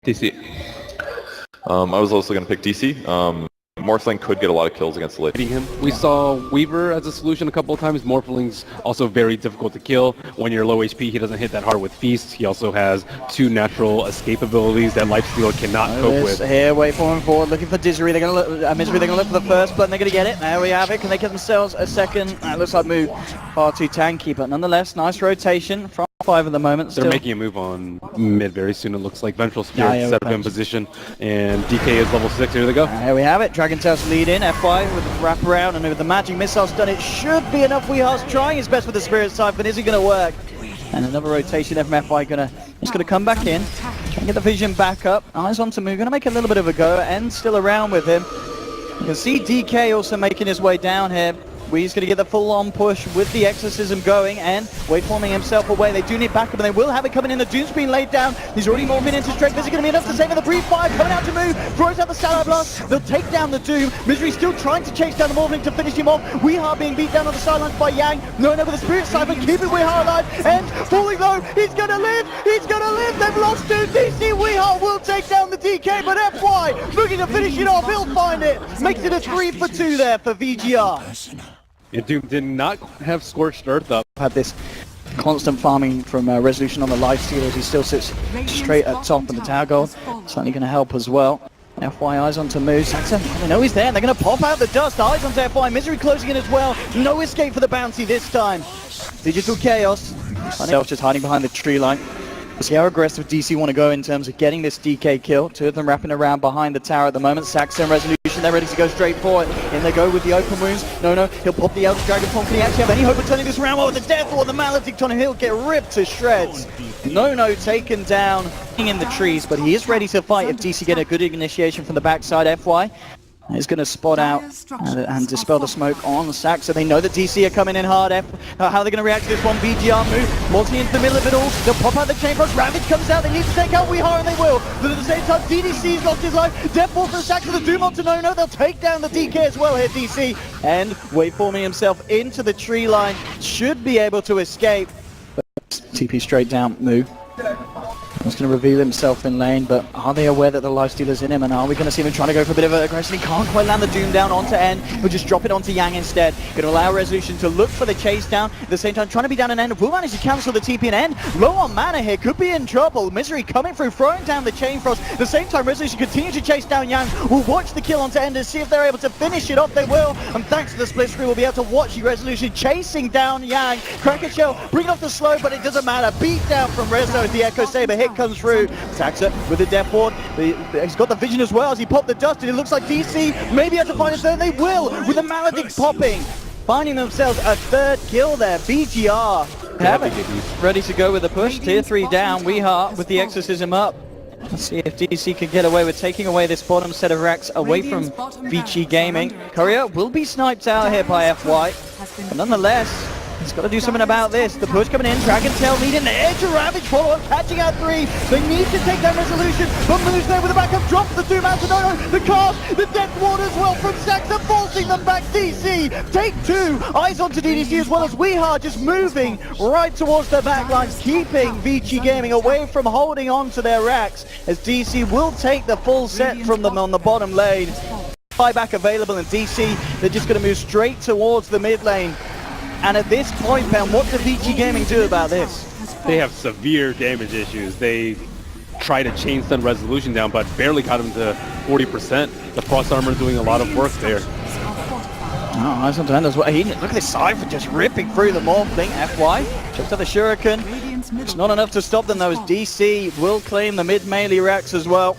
DC. I was also going to pick DC. Morphling could get a lot of kills against Lich. We saw Weaver as a solution a couple of times. Morphling's also very difficult to kill. When you're low HP, he doesn't hit that hard with Feast. He also has 2 natural escape abilities that Lifestealer cannot cope with. Here, wait for him forward, looking for Misery. They're gonna look for the first button. They're gonna get it. There we have it. Can they get themselves a second? It looks like Moo far too tanky, but nonetheless, nice rotation from 5 at the moment. They're making a move on mid very soon. It looks like Vengeful Spirit set up in position, and DK is level 6. Here they go. There we have it. Dragon Tail's lead in. FY with the wraparound, and with the magic missiles done, it should be enough. Weehar's trying his best with the Spirit Siphon. Is it going to work? And another rotation from FY just gonna come back in, try and get the vision back up. Eyes on Tamu, gonna make a little bit of a go, and still around with him. You can see DK also making his way down here. Wee's going to get the full-on push with the Exorcism going, and waveforming himself away. They do need backup, and they will have it coming in. The Doom's being laid down. He's already morphing into strength. Is it going to be enough to save him? The Brief Fire coming out to move. Throws out the Salar Blast. They'll take down the Doom. Misery still trying to chase down the Morphling to finish him off. Weehar being beat down on the sidelines by Yang. No, with the Spirit Siphon, keeping Weehar alive, and falling low. He's going to live. He's going to live. They've lost 2. DC Weehar will take down the DK, but FY looking to finish it off. He'll find it. Makes it a 3 for 2 there for VGR. Doom did not have Scorched Earth up. Had this constant farming from Resolution on the Lifestealers. He still sits straight at top of the tower goal. Certainly going to help as well. FY eyes onto Moo. Saxon, they know he's there. They're going to pop out the dust. Eyes onto FY. Misery closing in as well. No escape for the bounty this time. Digital Chaos. Myself just hiding behind the tree line. We'll see how aggressive DC want to go in terms of getting this DK kill. 2 of them wrapping around behind the tower at the moment. Saxon, Resolution, they're ready to go straight forward. In they go with the open wounds. No, he'll pop the Eldritch Dragon Form. Can he actually have any hope of turning this around? Well, with the Death or the Maledict on him, he'll get ripped to shreds. No, taken down in the trees, but he is ready to fight if DC get a good initiation from the backside. FY is going to spot out and dispel the smoke on Sax, so they know that DC are coming in hard. How are they going to react to this one? VGR move, launching into the middle of it all. They'll pop out the Chain Frost. Ravage comes out. They need to take out Weehar, and they will. But at the same time, DDC's lost his life. Death Ball for Sax with the Doom onto No. They'll take down the DK as well here, DC. And waveforming himself into the tree line. Should be able to escape. But TP straight down, Moo. He's going to reveal himself in lane, but are they aware that the Lifestealer's in him, and are we going to see him trying to go for a bit of aggression? He can't quite land the Doom down onto N, but just drop it onto Yang instead. Going to allow Resolution to look for the chase down, at the same time trying to be down an N. Will manage to cancel the TP and N. Low on mana here, could be in trouble. Misery coming through, throwing down the Chain Frost. At the same time, Resolution continue to chase down Yang. We'll watch the kill onto N to see if they're able to finish it off. They will, and thanks to the split screen, we'll be able to watch Resolution chasing down Yang. Kraken Shell, bring off the slow, but it doesn't matter. Beat down from Rezo as the Echo Saber hit comes through. Saxa with the Death Ward. He's got the vision as well as he popped the dust, and it looks like DC maybe have to find a third. They will, with the Maledict popping. Finding themselves a 3rd kill there. VGR ready to go with the push. Tier 3 down. Weehar with the Exorcism up. Let's see if DC can get away with taking away this bottom set of racks away from GeGe Gaming. Courier will be sniped out here by FY. But nonetheless, he's got to do something about this. The push coming in, Dragon Tail leading the edge of Ravage follow-up, catching out 3. They need to take that Resolution, but moves there with the backup, drops the Doom out to No, the cast, the Death Ward as well from Saxa, forcing them back. DC, take 2. Eyes onto DDC as well as Weehar just moving right towards the back lines, keeping GeGe Gaming away from holding on to their racks, as DC will take the full set from them on the bottom lane. Buyback available, and DC, they're just going to move straight towards the mid lane. And at this point, Ben, what does GeGe Gaming do about this? They have severe damage issues. They try to chain stun Resolution down, but barely got him to 40%. The Frost Armor doing a lot of work there. Oh, eyes on as well. Look at this Cypher just ripping through the Morphling. FY, just to the Shuriken. It's not enough to stop them though, as DC will claim the mid melee racks as well.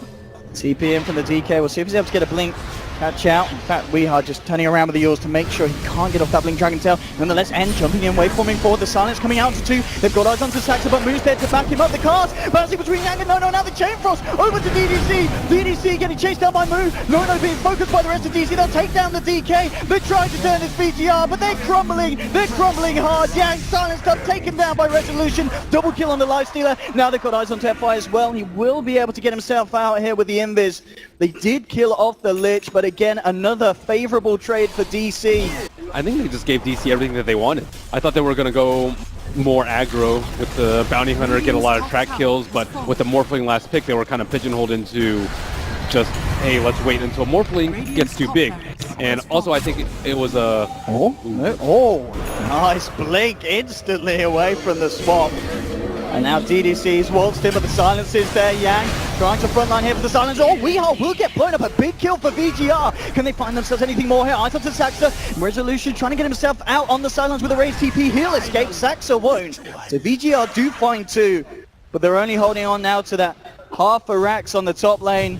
TP in from the DK. We'll see if he's able to get a blink. Catch out. In fact, Weehar just turning around with the Eels to make sure he can't get off that Blink Dragon Tail. Nonetheless, N jumping in, waveforming forward. The Silence coming out to 2. They've got eyes onto Saxa, but moves there to back him up. The cast bouncing between Yang and No, now the Chain Frost over to DDC. DDC getting chased down by Moo. No being focused by the rest of DC. They'll take down the DK. They're trying to turn this VGR, but they're crumbling. They're crumbling hard. Yang silenced up, taken down by Resolution. Double kill on the Lifestealer. Now they've got eyes on FY as well. He will be able to get himself out here with the Invis. They did kill off the Lich, but again, another favorable trade for DC. I think they just gave DC everything that they wanted. I thought they were going to go more aggro with the Bounty Hunter, get a lot of track kills, but with the Morphling last pick, they were kind of pigeonholed into just, hey, let's wait until Morphling gets too big. And also, I think it was a... Nice blink instantly away from the swamp. And now DDC's waltzed in, but the silence is there. Yang trying to frontline here for the silence. Oh, Weehawk will get blown up. A big kill for VGR. Can they find themselves anything more here? Eyes onto Saxa. Resolution trying to get himself out on the silence with a raised TP. He'll escape. Saxa won't. So VGR do find two, but they're only holding on now to that half a racks on the top lane.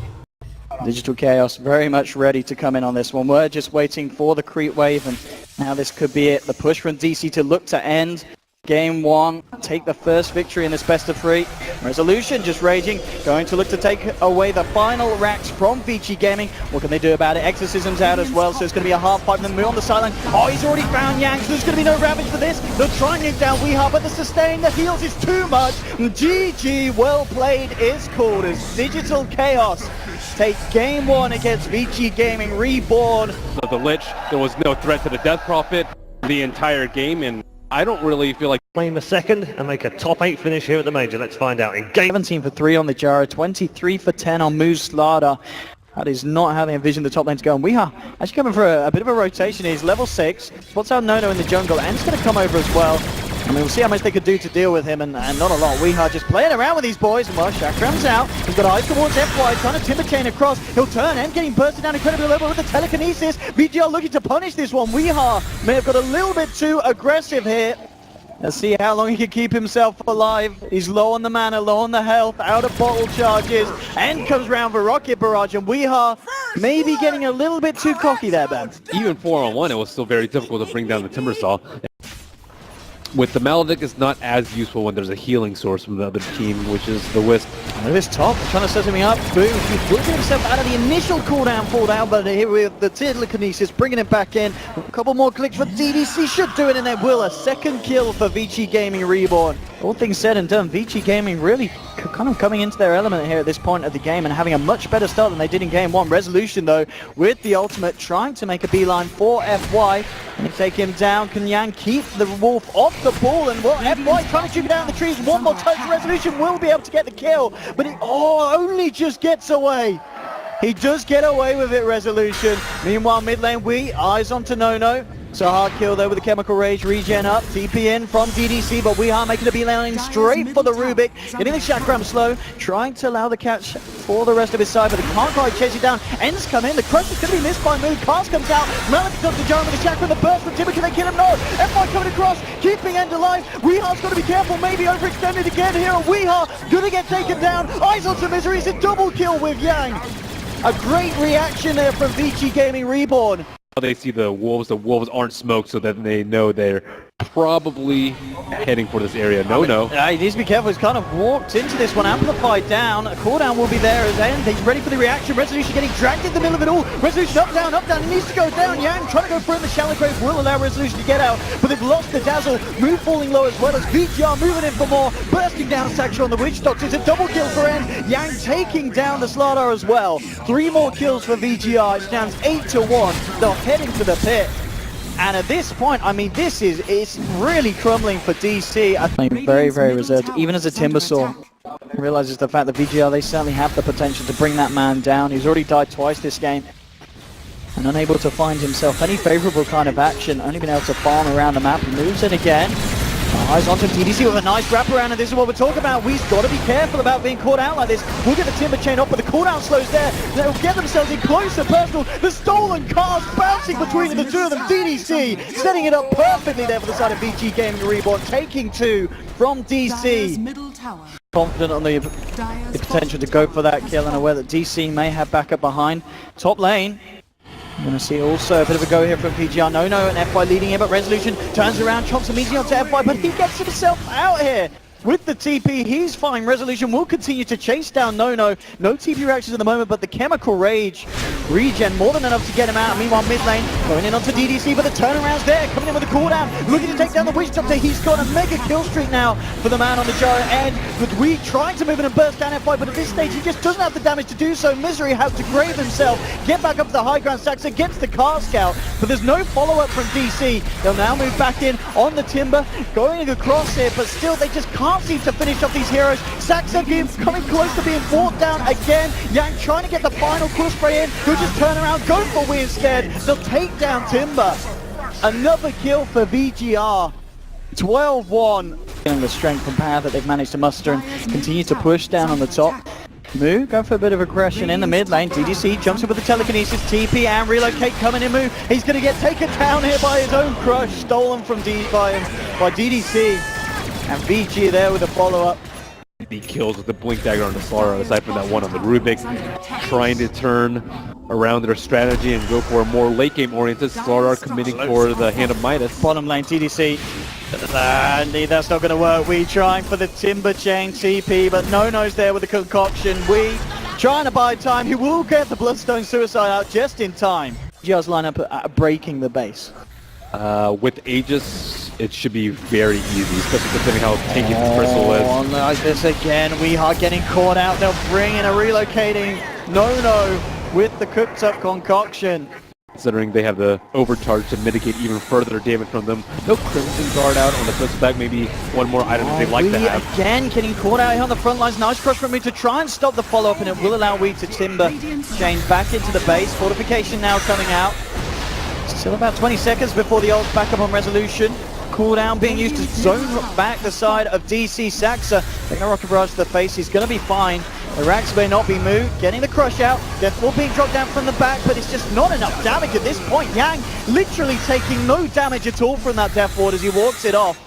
Digital Chaos very much ready to come in on this one. We're just waiting for the creep wave, and now this could be it. The push from DC to look to end Game 1, take the first victory in this best of 3. Resolution just raging, going to look to take away the final racks from GeGe Gaming. What can they do about it? Exorcism's out as well, so it's going to be a half fight. Then move on the sideline. Oh, he's already found Yang, so there's going to be no ravage for this. They'll try and nuke down Weehawk, but the sustain, the heals is too much. GG, well played is called as Digital Chaos take Game 1 against GeGe Gaming Reborn. So the Lich, there was no threat to the Death Prophet the entire game, and I don't really feel like claim a second and make a top 8 finish here at the Major. Let's find out. In game 17 for 3 on the Jara, 23 for 10 on Moose Slaughter. That is not how they envisioned the top lane to go. And we are actually coming for a bit of a rotation. He's level 6, spots out Nono in the jungle, and he's going to come over as well. I mean, we'll see how much they could do to deal with him, and not a lot. We are just playing around with these boys, and well, Shakram's out. He's got eyes towards FY, trying to timber chain across. He'll turn and getting bursted down incredibly low with the telekinesis. VGR looking to punish this one. Weeha may have got a little bit too aggressive here. Let's see how long he can keep himself alive. He's low on the mana, low on the health, out of bottle charges, and comes round for Rocket Barrage, and Weeha maybe getting a little bit too cocky there, Ben. even 4-on-1, it was still very difficult to bring down the Timbersaw. With the Maledict, it's not as useful when there's a healing source from the other team, which is the Wisp. Look at this top, trying to set something up. Boom, he's working himself out of the initial cooldown fall down, but here with the telekinesis, bringing it back in. A couple more clicks for DDC, should do it, and there will. A second kill for GeGe Gaming Reborn. All things said and done, GeGe Gaming really kind of coming into their element here at this point of the game and having a much better start than they did in Game 1. Resolution, though, with the ultimate, trying to make a beeline for FY. And take him down. Can Yang keep the Wolf off the ball? And well, FY trying to shoot it down the trees. One more touch. Resolution will be able to get the kill. But it only just gets away. He does get away with it, Resolution. Meanwhile, mid lane, eyes onto Nono. So hard kill though with the Chemical Rage, regen up, TP in from DDC, but we are making a beeline straight for the Rubik, getting the Chakram slow, trying to allow the catch for the rest of his side, but he can't quite chase it down. Ends come in, the crush is going to be missed by Mood, Cast comes out, Malik does the jump with the Chakram, the burst from Timber, can they kill him? No! FY coming across, keeping End alive, Weehar's got to be careful, maybe overextended again here, and Weehar gonna get taken down, eyes onto Misery, it's a double kill with Yang. A great reaction there from GeGe Gaming Reborn. They see the wolves aren't smoked, so that they know they're probably heading for this area. No. He needs to be careful. He's kind of walked into this one, amplified down. A cooldown will be there as end. He's ready for the reaction. Resolution getting dragged in the middle of it all. Resolution up, down. He needs to go down. Yang trying to go for it. The Shallow Grave will allow Resolution to get out, but they've lost the Dazzle. Move falling low as well as VGR moving in for more. Bursting down Saxon on the Witch Doctor. It's a double kill for end. Yang taking down the Slardar as well. 3 more kills for VGR. It stands 8-1. They'll head into the pit. And at this point, I mean, it's really crumbling for DC. I think very, very reserved, even as a Timbersaw. Realizes the fact that VGR, they certainly have the potential to bring that man down. He's already died twice this game. And unable to find himself any favorable kind of action. Only been able to farm around the map. Moves in again. Eyes onto DDC with a nice wraparound, and this is what we're talking about. We've got to be careful about being caught out like this. We'll get the Timber Chain up, but the cooldown slows there. They'll get themselves in closer personal. The stolen cast bouncing between the two of them. DDC setting it up perfectly there for the side of GeGe Gaming Reborn, taking 2 from DC. Confident on the potential to go for that kill and aware that DC may have backup behind. Top lane. I'm going to see also a bit of a go here from PGR. Nono and FY leading in, but Resolution turns around, chomps immediately onto FY, but he gets himself out here. with the TP. He's fine. Resolution will continue to chase down No TP reactions at the moment, but the Chemical Rage regen more than enough to get him out. Meanwhile, mid lane going in onto DDC, but the turnaround's there. Coming in with a cooldown, looking to take down the Witch Doctor. He's got a mega kill streak now for the man on the gyro edge. But we trying to move in and burst down F5, but at this stage he just doesn't have the damage to do so. Misery has to grave himself, get back up to the high ground. Saxa gets the car scout, but there's no follow-up from DC. They'll now move back in on the Timber, going across here, but still they just can't seem to finish off these heroes. Saxa coming close to being brought down again. Yang trying to get the final cool spray in. He'll just turn around, go for Wii instead. They'll take down Timber. Another kill for VGR. 12-1. The strength and power that they've managed to muster and continue to push down on the top. Moo, go for a bit of aggression in the mid lane. DDC jumps in with the telekinesis, TP and relocate coming in. Moo, he's going to get taken down here by his own crush, stolen from by DDC. And VG there with a follow-up. The kills with the Blink Dagger on the Slara, aside from that one on the Rubik, trying to turn around their strategy and go for a more late game oriented. Slara committing for the Hand of Midas. Bottom lane, TDC. And that's not going to work. We trying for the Timber Chain TP, but No's there with the concoction. We trying to buy time. He will get the Bloodstone Suicide out just in time. GR's lineup breaking the base. With Aegis, it should be very easy, especially considering how tanky this Crystal is. Oh, like this again. We are getting caught out. They'll bring in a relocating No with the cooked up concoction. Considering they have the overcharge to mitigate even further damage from them. No Crimson Guard out on the flip back, maybe one more item that they like to have. Again getting caught out here on the front lines. Nice crush from me to try and stop the follow-up, and it will allow Wee to Timber Chain back into the base. Fortification now coming out. Still about 20 seconds before the ult's back up on Resolution. Cooldown being used to zone back the side of DC. Saxa taking a rocket barrage to the face. He's going to be fine. The racks may not be moved. Getting the crush out. Deathfall being dropped down from the back, but it's just not enough damage at this point. Yang literally taking no damage at all from that Death Ward as he walks it off.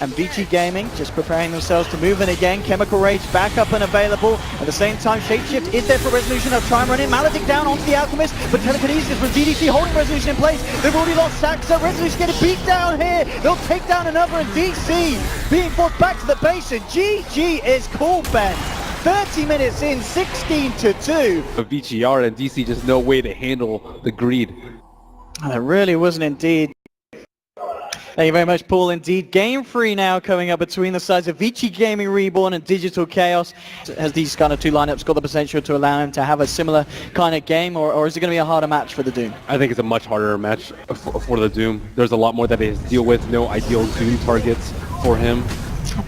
And GeGe Gaming just preparing themselves to move in again. Chemical Rage back up and available. At the same time, Shapeshift is there for Resolution. They'll try and run in. Maledict down onto the Alchemist, but telekinesis from DDC holding Resolution in place. They've already lost Saxa. Resolution getting beat down here. They'll take down another, and DC being forced back to the base, and GeGe is cool, Ben. 30 minutes in, 16-2. But VGR and DC just no way to handle the greed. And it really wasn't indeed. Thank you very much, Paul. Indeed, Game 3 now coming up between the sides of GeGe Gaming Reborn and Digital Chaos. Has these kind of two lineups got the potential to allow him to have a similar kind of game, or is it going to be a harder match for the Doom? I think it's a much harder match for the Doom. There's a lot more that he has to deal with. No ideal Doom targets for him.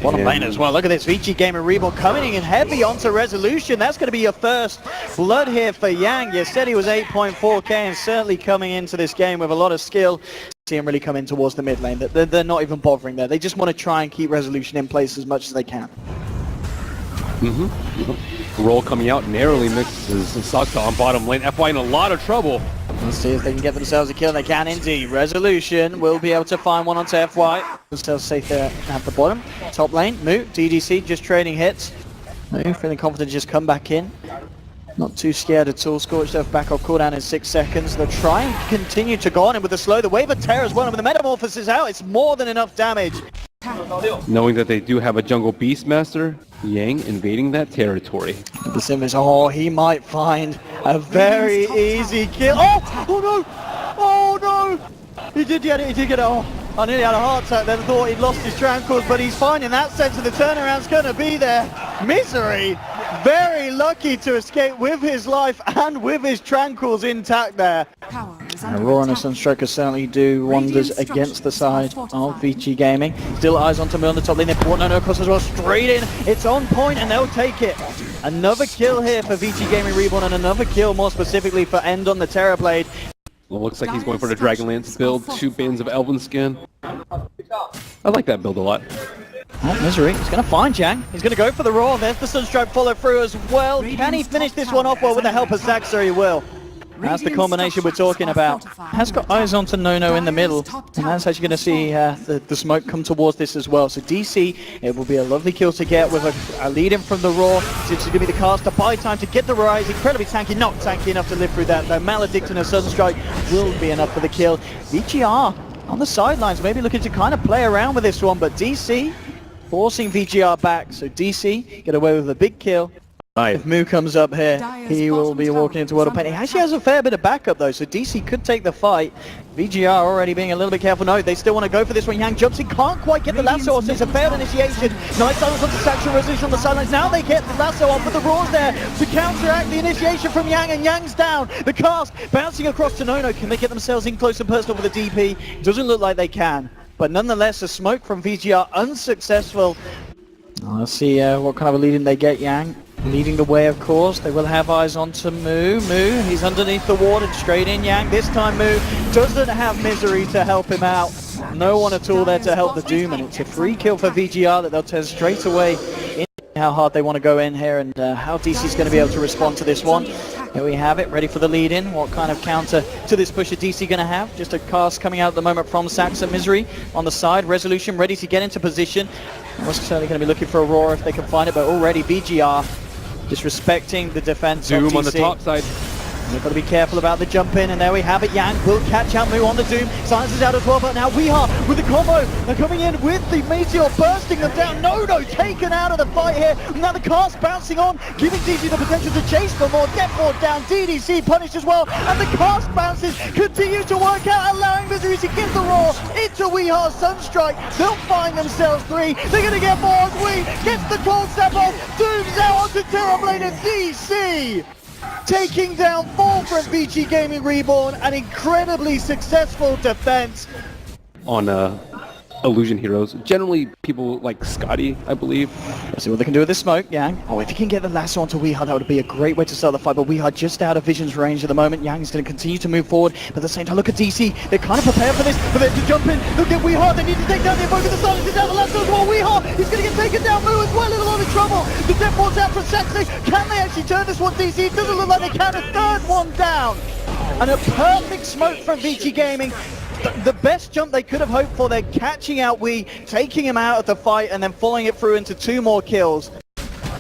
Bottom lane as well. Look at this. GeGe Gaming Reborn coming in heavy onto Resolution. That's going to be your first blood here for Yang. You said he was 8.4k and certainly coming into this game with a lot of skill. See him really come in towards the mid lane. They're not even bothering there. They just want to try and keep Resolution in place as much as they can. Roll coming out narrowly mixes Saxa on bottom lane. FY in a lot of trouble. Let's see if they can get themselves a kill. They can indeed. Resolution will be able to find one onto FY. Themselves safe there at the bottom. Top lane, Moo, DDC just trading hits. Moo feeling confident to just come back in. Not too scared at all. Scorched Earth back off cooldown in 6 seconds. They'll try and continue to go on in with the slow. The Wave of Terror as well. And with the Metamorphosis out, it's more than enough damage. Knowing that they do have a Jungle Beastmaster, Yang invading that territory. The Sim is, oh, he might find a very easy kill. Oh no! Oh no! He did get it, oh. I nearly had a heart attack then, thought he'd lost his tranquils, but he's fine in that sense, and the turnaround's going to be there. Misery, very lucky to escape with his life and with his tranquils intact there. Aurora and Sunstroker certainly do wonders against the side of GeGe Gaming. Still eyes on to me on the top lane. They brought No across as well, straight in. It's on point and they'll take it. Another kill here for GeGe Gaming Reborn, and another kill more specifically for End on the Terrorblade. Well, looks like he's going for the Dragonlance build. 2 bins of Elven Skin. I like that build a lot. Oh, Misery. He's going to find Yang. He's going to go for the Roar. There's the Sunstroke follow through as well. Can he finish this one off? Well, with the help of Saxa, he will. That's the combination we're talking about. Has got eyes onto No in the middle, and that's actually going to see the smoke come towards this as well. So DC, it will be a lovely kill to get with a lead in from the Roar. It's going to be the caster buy time to get the Rise. Incredibly tanky, not tanky enough to live through that. Though Maledict and a Sunstrike will be enough for the kill. VGR on the sidelines, maybe looking to kind of play around with this one, but DC forcing VGR back, so DC get away with a big kill. If Moo comes up here, he will be walking into World of Pain. He actually has a fair bit of backup though, so DC could take the fight. VGR already being a little bit careful. No, they still want to go for this one. Yang jumps in, can't quite get the lasso off, so it's a failed initiation. Nice silence on the Saxon Resolution on the sidelines. Now they get the lasso off, but the Roar's there to counteract the initiation from Yang, and Yang's down. The cast bouncing across to Nono. Can they get themselves in close and personal with the DP? Doesn't look like they can, but nonetheless, a smoke from VGR unsuccessful. Let's see what kind of a lead-in they get. Yang leading the way, of course. They will have eyes onto Moo. Moo, he's underneath the ward and straight in. Yang, this time Moo doesn't have Misery to help him out. No one at all there to help the Doom, and it's a free kill for VGR that they'll turn straight away in. How hard they want to go in here, and how DC's going to be able to respond to this one. Here we have it, ready for the lead-in. What kind of counter to this push are DC going to have? Just a cast coming out at the moment from Saxon. Misery on the side. Resolution ready to get into position. Most certainly going to be looking for Aurora if they can find it, but already VGR disrespecting the defense Doom of DC. on the top side. They've got to be careful about the jump in, and there we have it. Yang will catch out Moo on the Doom. Silence is out as well, but now Weeha with the combo. They're coming in with the Meteor, bursting them down. No, taken out of the fight here. Now the cast bouncing on, giving DC the potential to chase for more. Death Ward down, DDC punished as well, and the cast bounces continue to work out, allowing Misery to get the Roar into Weeha's Sunstrike. They'll find themselves 3. They're going to get more as we gets the cold snap off. Doom's out onto Terrorblade and DC. Taking down 4 from GeGe Gaming Reborn, an incredibly successful defense. On Illusion Heroes, generally people like Scotty, I believe. Let's see what they can do with this smoke, Yang. Oh, if he can get the lasso onto Weeha, that would be a great way to start the fight, but Weeha just out of Vision's range at the moment. Yang is going to continue to move forward, but at the same time, look at DC. They're kind of prepared for this, but they have to jump in. Look at Weeha, they need to take down the Invoker, the silence is down, the lasso as well. Weeha, he's going to get taken down, Moo as well, in a lot of trouble. The Death Ward's out for Saxon. Can they actually turn this one, DC? It doesn't look like they can. A third one down. And a perfect smoke from GeGe Gaming. The best jump they could have hoped for. They're catching out Wee, taking him out of the fight, and then following it through into 2 more kills.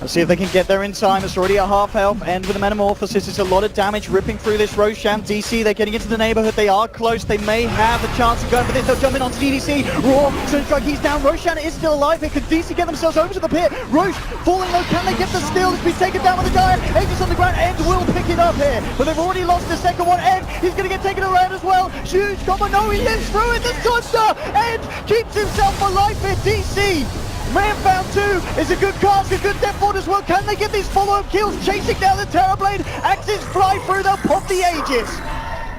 Let's see if they can get there in time. It's already a half health, and with the Metamorphosis, it's a lot of damage ripping through this Roshan. DC, they're getting into the neighborhood. They are close. They may have a chance of going for this. They'll jump in onto DDC. Roar, Sunstrike, he's down. Roshan is still alive here. Can DC get themselves over to the pit? Roche falling low. Can they get the steal? It's been taken down by the Giant. Aegis on the ground. End will pick it up here, but they've already lost the second one. End, he's going to get taken around as well. Huge combo. No, he lives through it. The Sunster. End keeps himself alive here. DC. Man found 2 is a good cast, a good Death Ward as well. Can they get these follow-up kills? Chasing down the Terrorblade. Axes fly through, they'll pop the Aegis.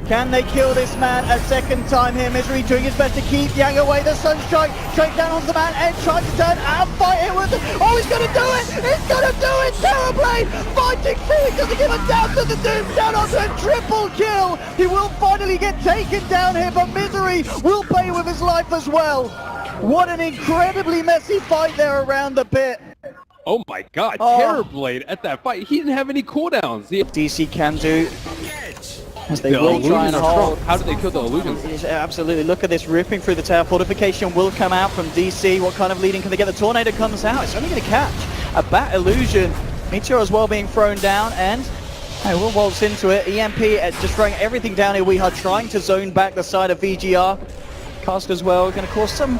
Can they kill this man a second time here? Misery doing his best to keep Yang away. The Sunstrike straight down onto the man. Ed trying to turn and fight it with him. Oh, he's going to do it! He's going to do it! Terrorblade fighting through. He doesn't give it down to the Doom. Down onto a triple kill. He will finally get taken down here, but Misery will pay with his life as well. What an incredibly messy fight there around the pit. Oh my god, Oh. Terrorblade at that fight. He didn't have any cooldowns. DC can do, as they The will try and illusions are hold. strong. How did they kill the illusions? Yes, absolutely, look at this ripping through the tower. Fortification will come out from DC. What kind of leading can they get? The Tornado comes out. It's only going to catch a Bat Illusion. Meteor as well being thrown down, and hey, we'll waltz into it. EMP just throwing everything down here. We are trying to zone back the side of VGR. Cast as well, going to cause some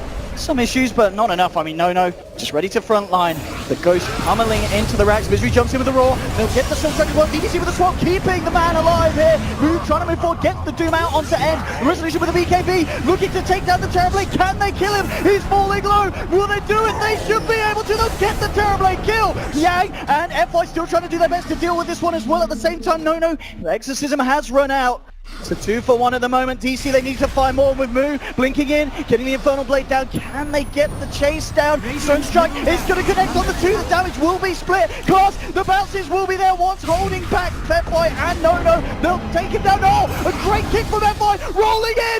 issues, but not enough. I mean, no, just ready to frontline. The Ghost pummeling into the racks. Misery jumps in with the Roar. They'll get the Sunstrike as well. DDC with the swap, keeping the man alive here. Moo trying to move forward, get the Doom out onto End. Resolution with the BKB, looking to take down the Terrorblade. Can they kill him? He's falling low. Will they do it? They should be able to. They'll get the Terrorblade kill. Yang and FY still trying to do their best to deal with this one as well. At the same time, no, the Exorcism has run out. It's a 2 for 1 at the moment. DC, they need to find more with Moo. Blinking in, getting the Infernal Blade down. Can they get the chase down? Sunstrike is going to connect on the 2. The damage will be split. Cast, the bounces will be there once, holding back FY and No. They'll take him down. Oh, a great kick from FY. Rolling in.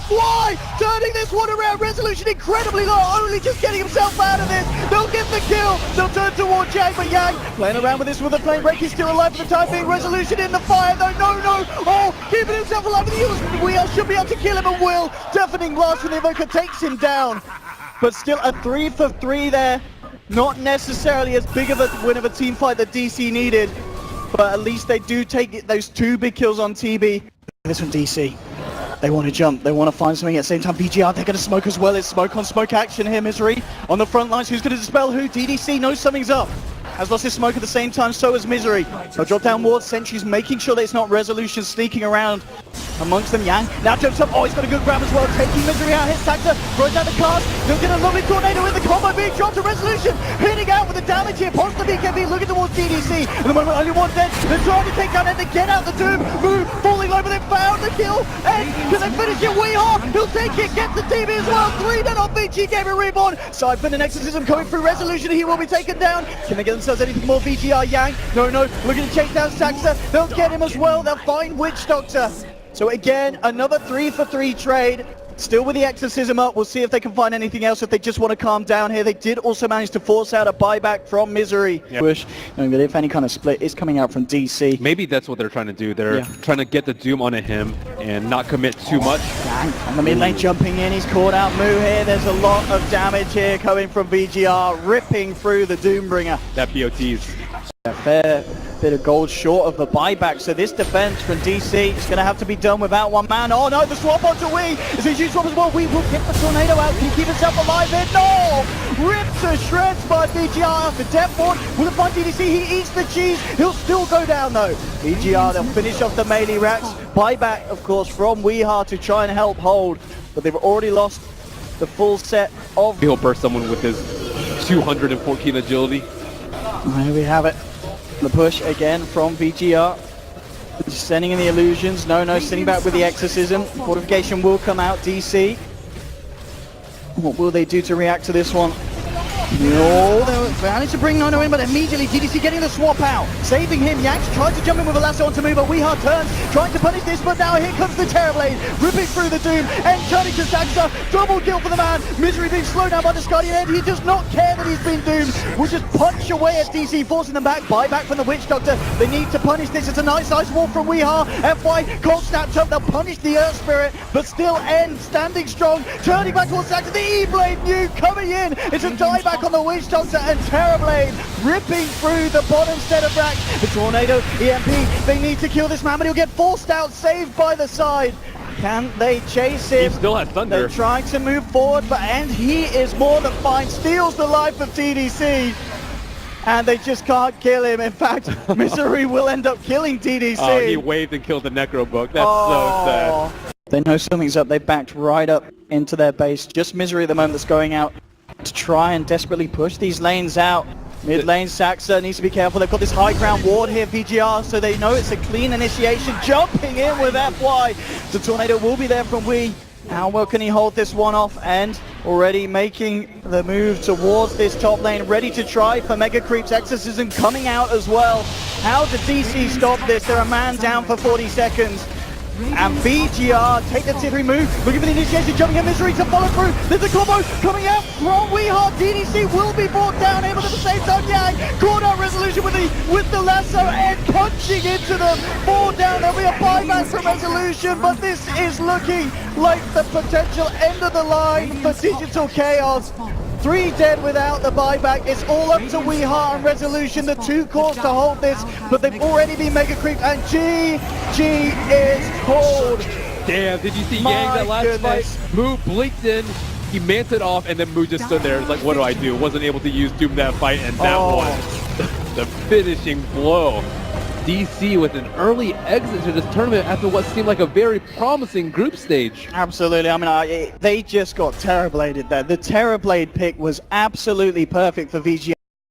FY turning this one around. Resolution incredibly low. Only just getting himself out of this. They'll get the kill. They'll turn towards Yang, but Yang playing around with this with a flame break. He's still alive for the time being. Resolution in the fire though. No. Oh, keeping himself alive with the heels. We should be able to kill him, and will. Deafening blast from the Evoker takes him down. But still a 3 for 3 there. Not necessarily as big of a win of a team fight that DC needed, but at least they do take those 2 big kills on TB. This from DC. They want to jump, they want to find something. At the same time, VGR, they're going to smoke as well. It's smoke on smoke action here. Misery on the front lines. Who's going to dispel who? DDC knows something's up. Has lost his smoke at the same time, so has Misery. So drop down wards, Sentry's making sure that it's not Resolution sneaking around amongst them. Yang now jumps up. Oh, he's got a good grab as well. Taking Misery out, hits Saxer, throws out the cast. He'll get a lovely tornado in the combo being dropped to Resolution. Hitting out with the damage here. Pulse the BKB looking towards DDC. At the moment, only one dead. They're trying to take down Ed to get out the Doom. Move, falling low, but they found the kill. Ed, can they finish it? Weehawk, he'll take it, gets the TV as well. 3 dead on BG, gave a reborn. Siphon and Exorcism coming through Resolution. He will be taken down. Can they get themselves anything more? VGR Yang. No, looking to chase down Saxer. They'll get him as well. They'll find Witch Doctor. So again, another 3-for-3 trade. Still with the Exorcism up. We'll see if they can find anything else if they just want to calm down here. They did also manage to force out a buyback from Misery. Yep. Push, knowing that if any kind of split is coming out from DC. Maybe that's what they're trying to do. They're trying to get the Doom onto him and not commit too much. Yang on the mid lane jumping in. He's caught out Moo here. There's a lot of damage here coming from VGR, ripping through the Doombringer. That BOT's. A fair bit of gold short of the buyback, so this defense from DC is going to have to be done without one man. Oh no, the swap onto Wee! Is a huge swap as well. Wee will kick the tornado out. Can he keep himself alive here? No! Ripped to shreds by VGR after Deathborn. Will it find DDC? He eats the cheese. He'll still go down though. VGR, they'll finish off the melee racks. Buyback, of course, from Weehar to try and help hold, but they've already lost the full set of... He'll burst someone with his 214 agility. There we have it. The push again from VGR. Just sending in the illusions. No, sitting back with the Exorcism. Fortification will come out, DC. What will they do to react to this one? No, they managed to bring Nono in, but immediately DDC getting the swap out. Saving him, Yanks tried to jump in with a lasso onto move, but Weehar turns, trying to punish this, but now here comes the Terrorblade, ripping through the Doom, and turning to Saxer. Double kill for the man. Misery being slowed down by the Discardian End. He does not care that he's been doomed. Will just punch away at DC, forcing them back. Buyback from the Witch Doctor. They need to punish this. It's a nice ice wall from Weehar. FY, cold snapped up. They'll punish the Earth Spirit, but still End standing strong, turning back towards Saxer. The E-Blade new coming in. It's a dieback on the Witch Doctor, and Terrorblade ripping through the bottom set of racks. The Tornado, EMP, they need to kill this man, but he'll get forced out, saved by the side. Can they chase him? He still has Thunder. They're trying to move forward, but and he is more than fine, steals the life of TDC. And they just can't kill him. In fact, Misery will end up killing TDC. Oh, he waved and killed the Necro Book. That's so sad. They know something's up. They backed right up into their base. Just Misery at the moment that's going out to try and desperately push these lanes out. Mid lane, Saxer needs to be careful. They've got this high ground ward here, VGR, so they know it's a clean initiation. Jumping in with FY. The Tornado will be there from Wee. How well can he hold this one off? And already making the move towards this top lane, ready to try for Mega Creep's Exorcism coming out as well. How did DC stop this? They're a man down for 40 seconds. And VGR take the tier 3 move, looking for the initiation, jumping at Misery to follow through. There's a combo coming out from Weehar. DDC will be brought down here, but at the same time, Yang caught out Resolution with the lasso and punching into them. 4 down, there'll be a buyback from Resolution, but this is looking like the potential end of the line for Digital Chaos. 3 dead without the buyback. It's all up to Weehar and Resolution, the 2 cores to hold this, but they've already been Mega Creep, and GeGe is cold. Damn, did you see Yang that last fight? Moo blinked in, he manted off, and then Moo just stood there. It's like, what do I do? Wasn't able to use Doom that fight, and that was the finishing blow. DC with an early exit to this tournament after what seemed like a very promising group stage. Absolutely. I mean, they just got Terrorbladed there. The Terrorblade pick was absolutely perfect for VGR.